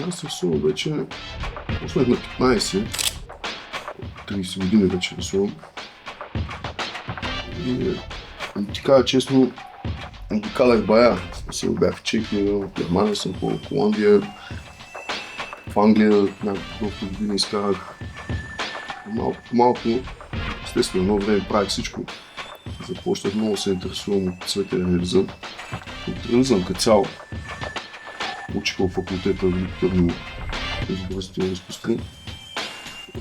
Аз рисувам вече, почнах на 15, 30 години вече рисувам. И ти кажа честно, обикалях бая. Бях в Чехия, в Германия съм, в Холандия, в Англия няколко години изкарах. Малко, естествено, едно време правих всичко. Започнах много се интересувам от цветен реализъм. От реализъм като цяло. Учих в факултета в Търново изобразително изкуство.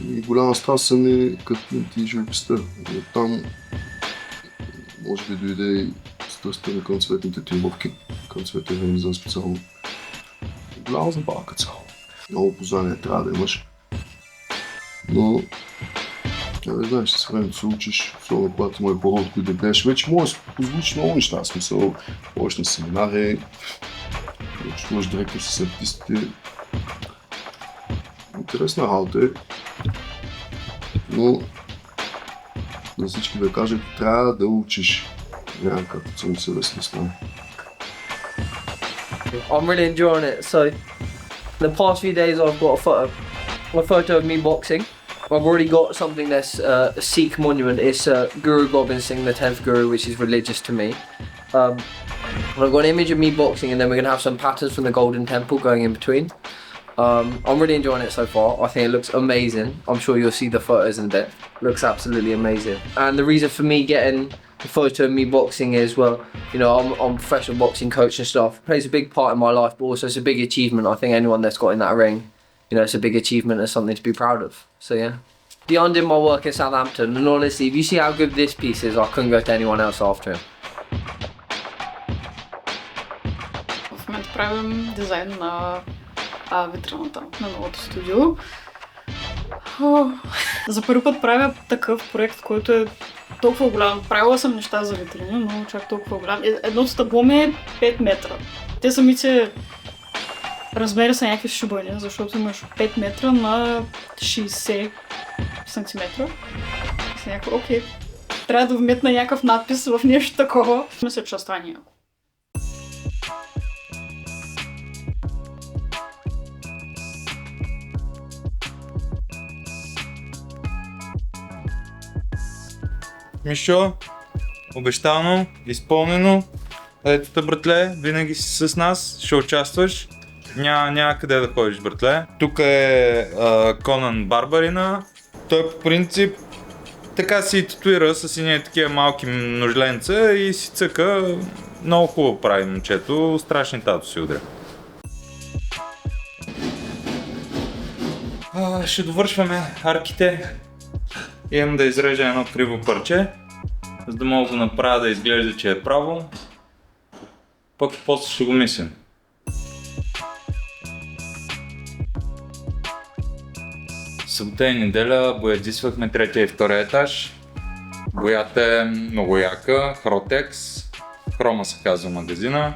И голяма страст са ми картините и живописта. Оттам може би дойде и страстта ми към цветните тренировки, към цветен реализъм специално. Голяма забава като цяло. Много познание трябва да имаш. Но не знаеш, с времето се учиш, особено когато има хора, от които да гледаш. Вече може да се позволиш много неща, смисъл, ходиш на семинари, общуваш директно с артистите. Интересна работа е, но за всички да кажат, трябва да учиш. Няма както самосъвестно стане. I'm really enjoying it. So, the past few days I've got a photo of me boxing. I've already got something that's a Sikh monument. It's Guru Gobind Singh, the 10th Guru, which is religious to me. I've got an image of me boxing, and then we're going to have some patterns from the Golden Temple going in between. I'm really enjoying it so far. I think it looks amazing. I'm sure you'll see the photos in a bit. Looks absolutely amazing. And the reason for me getting the photo of me boxing is, well, you know, I'm a professional boxing coach and stuff. It plays a big part in my life, but also it's a big achievement. I think anyone that's got in that ring, you know, it's a big achievement and something to be proud of. So yeah. Beyond in my work in Southampton, and honestly, if you see how good this piece is, I couldn't go to anyone else after him. В момента правим дизайн на витрината на новото студио. За първи път правя такъв проект, който е толкова голям. Правила съм неща за витрини, но чак толкова голям. Едното табло ми е 5 метра. Те самите размери са някакви шибани, защото имаш 5 метра на 60 сантиметра. И са някакво, окей, трябва да вметна някакъв надпис в нещо такова. Мисля, че стане яко. Мишо, обещано, изпълнено. Ето те, братле, винаги си с нас, ще участваш. Няма къде да ходиш, братле. Тук е Конан Барбарина. Той по принцип така си татуира с едни такива малки ножленца и си цъка. Много хубаво прави момчето, страшни тато си удря. Ще довършваме арките. Имам да изрежа едно криво парче, за да мога да направя да изглежда, че е право. Пък после ще го мислим. Събота и неделя боядисвахме третия и втория етаж. Боята е много яка, Хротекс, Хрома се казва магазина.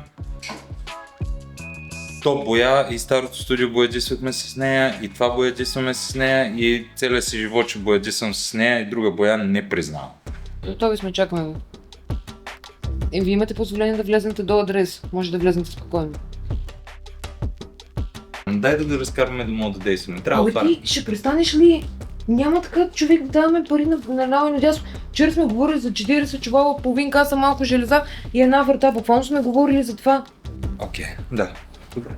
То боя и старото студио боядисвахме с нея, и това боядисваме с нея, и целият си живот ще боядисвам с нея, и друга боя не признавам. Готови сме, чакаме го. И вие имате позволение да влезнете до адрес, може да влезнете спокойно. Дай да разкарваме да мога да действаме. Трябва да ти ще престанеш ли? Няма така човек да даваме пари на ляво и надясно. Вчера сме говорили за 40 чувала, половин каса малко железа и една врата. Буквално сме говорили за това. Окей, да. Добре.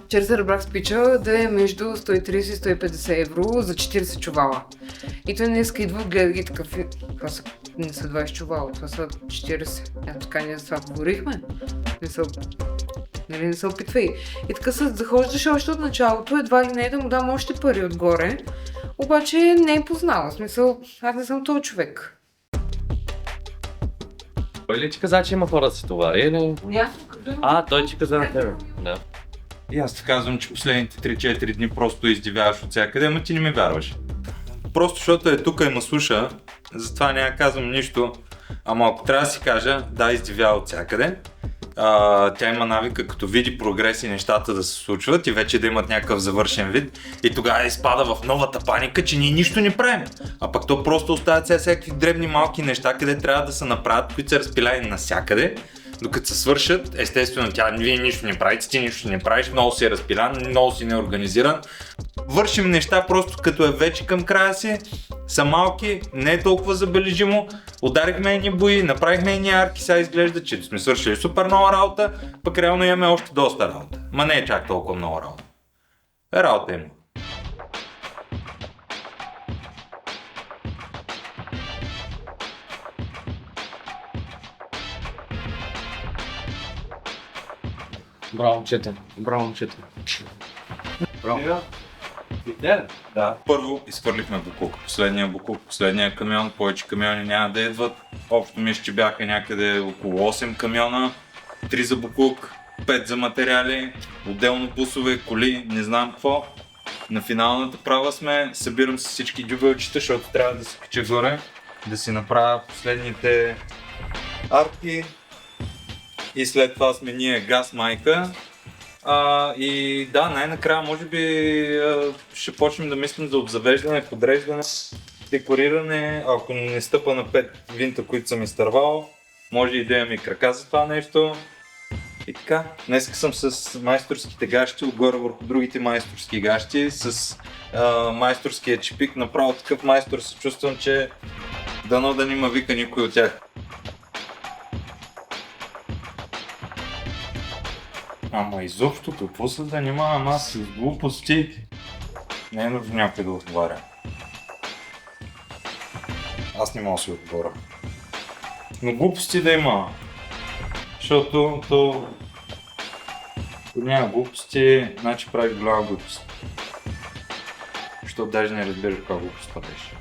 Вчера се разбрах с пича да е между 130 и 150 евро за 40 чувала. И той днеска идва, гледа ги такъв. Това са, не са 20 чувала, това са 40. Така ние за това говорихме. Не се опитвай. И така се захождаше още от началото, едва ли не да му дам още пари отгоре. Обаче не е познала, в смисъл, аз не съм този човек. Той ли ти каза, че има хора да се товари или? Той ти каза на тебе. Да. И аз ти казвам, че последните 3-4 дни просто издивяваш от всякъде, ама ти не ми вярваш. Просто защото е тук и ме слуша, затова няма казвам нищо. Ама ако трябва да си кажа, да, издивява от всякъде. Тя има навика, като види прогрес и нещата да се случват и вече да имат някакъв завършен вид, и тогава изпада в новата паника, че ние нищо не правим. А пък то просто оставят сега всякакви дребни малки неща, къде трябва да се направят, които са разпиляни навсякъде, Докато се свършат, естествено вие нищо не правите, ти нищо не правиш, много си е разпилян, много си неорганизиран. Вършим неща просто като е вече към края си, са малки, не е толкова забележимо, ударихме едни бои, направихме едни арки, сега изглежда, че сме свършили супер много работа, пък реално имаме още доста работа. Ма не е чак толкова много работа. Работа има. Браво, момчета. Браво, момчета. Браво. Да. Първо изхвърлихме буклук. Последния камион, повече камиони няма да идват. Общо мисля, че бяха някъде около 8 камиона. 3 за буклук, 5 за материали, отделно бусове, коли, не знам какво. На финалната права сме, събирам с всички дюбелчета, защото трябва да се кача горе, да си направя последните арки. И след това сме ние газ майка. И да, най-накрая може би ще почнем да мислим за обзавеждане, подреждане, декориране. Ако не стъпа на 5 винта, които съм изтървал, може и да имам и крака за това нещо. И така, днес съм с майсторските гащи, отгоре върху другите майсторски гащи, с майсторския чипик. Направо такъв майстор се чувствам, че дано да нима вика никой от тях. Ама изобщо какво се занимавам аз с глупости? Не е нужно някой да отговаря. Аз не мога да си отговоря. Но глупости да има. Защото ако няма глупости, значи правиш голяма глупост. Защото даже не разбираш каква глупост беше.